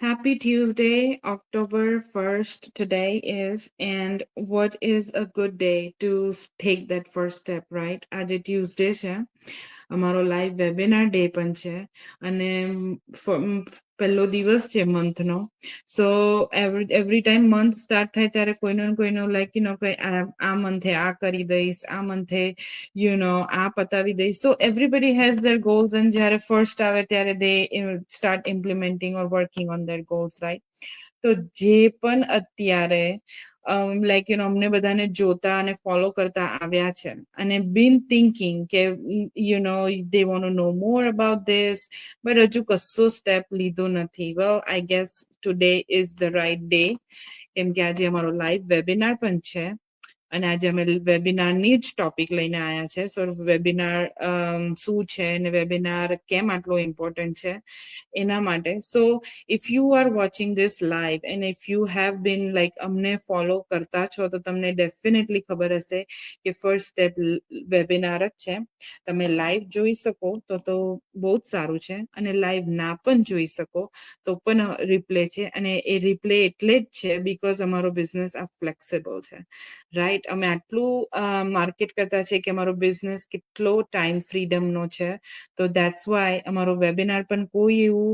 Happy Tuesday, October 1st today is, and what is a good day to take that first step, right? આજે Tuesday છે, અમારો live webinar day પણ છે, અને પહેલો દિવસ છે મંથનો. So every time month start થાય ત્યારે કોઈનો લાઈક આ મંથે આ કરી દઈશ, આ મંથે આ પતાવી દઈશ. So everybody has their goals, અને જ્યારે ફર્સ્ટ આવે ત્યારે they start implementing or working on their goals, right? તો જે પણ અત્યારે અમને બધાને જોતા અને ફોલો કરતા આવ્યા છે અને બીન થિંકિંગ કે they want to know more about this, but હજુ કશો સ્ટેપ લીધો નથી. Well, I guess today is the right day, કેમ કે આજે અમારો લાઈવ વેબિનાર પણ છે, અને આજે અમે વેબિનારની જ ટોપિક લઈને આવ્યા છે. સો વેબિનાર શું છે અને વેબિનાર કેમ આટલો ઇમ્પોર્ટન્ટ છે એના માટે. સો if you are watching this live and if you have been like અમને ફોલો કરતા છો, તો તમને ડેફિનેટલી ખબર હશે કે ફર્સ્ટ સ્ટેપ વેબિનાર જ છે. તમે લાઈવ જોઈ શકો તો બહુ જ સારું છે, અને લાઈવ ના પણ જોઈ શકો તો પણ રિપ્લે છે, અને એ રિપ્લે એટલે જ છે બીકોઝ અમારો બિઝનેસ આ ફ્લેક્સિબલ છે, રાઈટ? અમે આટલું માર્કેટ કરતા છે કે અમારો બિઝનેસ કેટલો ટાઈમ ફ્રીડમનો છે. તો દેટ્સ વાય અમારો વેબિનાર પણ કોઈ એવું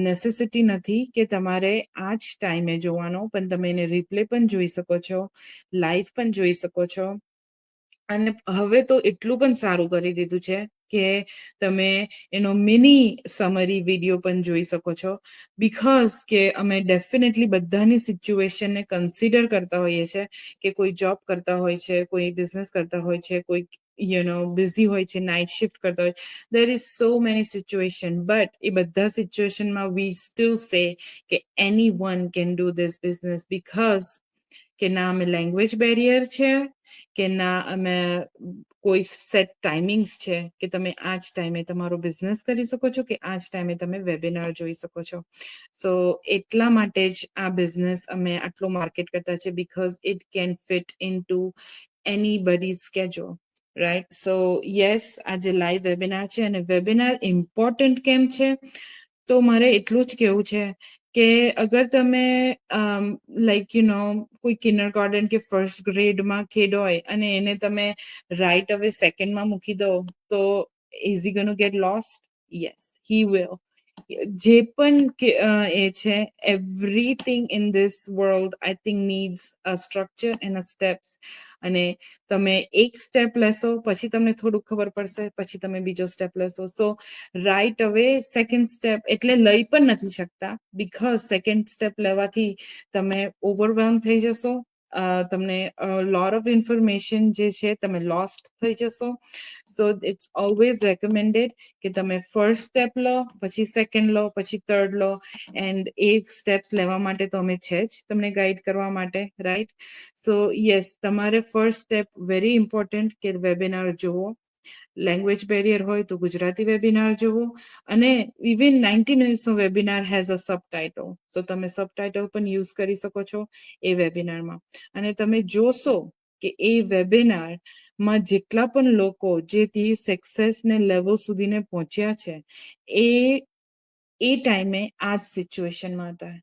નેસેસિટી નથી કે તમારે આ જ ટાઈમે જોવાનો, પણ તમે એને રિપ્લે પણ જોઈ શકો છો, લાઈવ પણ જોઈ શકો છો. અને હવે તો એટલું પણ સારું કરી દીધું છે કે તમે એનો મિની સમરી વિડીયો પણ જોઈ શકો છો, બીકોઝ કે અમે ડેફિનેટલી બધાની સિચ્યુએશનને કન્સિડર કરતા હોઈએ છીએ, કે કોઈ જોબ કરતા હોય છે, કોઈ બિઝનેસ કરતા હોય છે, કોઈ બિઝી હોય છે, નાઇટ શિફ્ટ કરતા હોય. There is so many situation, but એ બધા સિચ્યુએશનમાં વી સ્ટીલ સે કે any one can do this business, because કે ના અમે લેંગ્વેજ બેરિયર છે, કે ના અમે કોઈ સેટ ટાઈમિંગ્સ છે કે તમે આ જ ટાઈમે તમારો બિઝનેસ કરી શકો છો, કે આ જ ટાઈમે તમે વેબિનાર જોઈ શકો છો. સો એટલા માટે જ આ બિઝનેસ અમે આટલો માર્કેટ કરતા છે, because it can fit in to anybody's schedule, right? So yes, આજે લાઈવ વેબિનાર છે, અને વેબિનાર ઇમ્પોર્ટન્ટ કેમ છે તો મારે એટલું જ કહેવું છે કે અગર તમે કોઈ કિન્ડર ગાર્ડન કે ફર્સ્ટ ગ્રેડમાં કિડ હોય અને એને તમે રાઈટ હવે સેકન્ડમાં મૂકી દો, તો is he gonna get lost? Yes, he will. જે પણ એ છે, everything in this world I think needs a structure and a steps. અને તમે એક સ્ટેપ લેશો, પછી તમને થોડુંક ખબર પડશે, પછી તમે બીજો સ્ટેપ લેશો. સો રાઈટ હવે સેકન્ડ સ્ટેપ એટલે લઈ પણ નથી શકતા, બીકોઝ સેકન્ડ સ્ટેપ લેવાથી તમે ઓવરવેલ્મ થઈ જશો, તમને લોટ ઓફ ઇન્ફોર્મેશન જે છે તમે લોસ્ટ થઈ જશો. સો ઇટ્સ ઓલવેઝ રેકમેન્ડેડ કે તમે ફર્સ્ટ સ્ટેપ લો, પછી સેકન્ડ લો, પછી થર્ડ લો, એન્ડ એ સ્ટેપ્સ લેવા માટે તો અમે છે જ તમને ગાઈડ કરવા માટે, રાઈટ? સો યસ, તમારે ફર્સ્ટ સ્ટેપ વેરી ઇમ્પોર્ટન્ટ કે વેબિનાર જુઓ. લેંગ્વેજ બેરિયર હોય તો ગુજરાતી વેબિનાર જુઓ, અને ઇવન 90 મિનિટ્સનો webinar has a subtitle, so તમે સબટાઇટલ પણ યુઝ કરી શકો છો એ વેબિનારમાં. અને તમે જોશો કે એ વેબિનારમાં જેટલા પણ લોકો જેથી સક્સેસને લેવલ સુધીને પહોંચ્યા છે, એ ટાઈમે આ જ સિચ્યુએશનમાં હતા,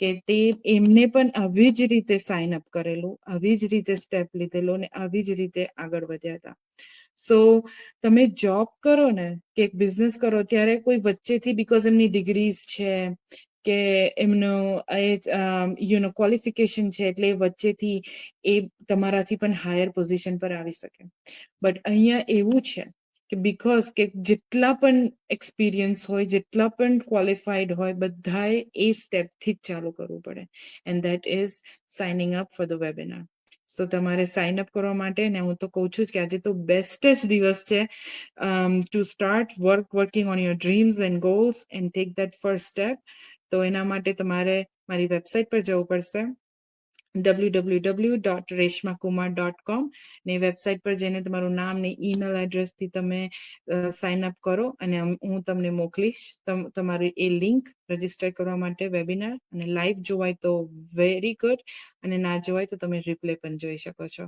કે તે એમને પણ આવી જ રીતે સાઇન અપ કરેલું, આવી જ રીતે સ્ટેપ લીધેલો, અને આવી જ રીતે આગળ વધ્યા હતા. સો તમે જોબ કરો ને કે બિઝનેસ કરો, ત્યારે કોઈ વચ્ચેથી બીકોઝ એમની ડિગ્રીઝ છે કે એમનો ક્વોલિફિકેશન છે, એટલે વચ્ચેથી એ તમારાથી પણ હાયર પોઝિશન પર આવી શકે. બટ અહીંયા એવું છે કે બીકોઝ કે જેટલા પણ એક્સપિરિયન્સ હોય, જેટલા પણ ક્વોલિફાઈડ હોય, બધાએ એ સ્ટેપથી જ ચાલુ કરવું પડે, and that is signing up for the webinar. So તમારે સાઇન અપ કરવા માટે, ને હું તો કહું છું કે આજે તો બેસ્ટ જ દિવસ છે to start working on your dreams and goals and take that first step. તો એના માટે તમારે મારી વેબસાઇટ પર જવું પડશે, www.reshmakumar.com, ને વેબસાઇટ પર જઈને તમારું નામ ને ઈમેલ એડ્રેસથી તમે સાઇન અપ કરો, અને હું તમને મોકલીશ તમારી એ લિંક રજીસ્ટર કરવા માટે વેબિનાર. અને લાઈવ જોવાય તો વેરી ગુડ, અને ના જોવાય તો તમે રિપ્લે પણ જોઈ શકો છો.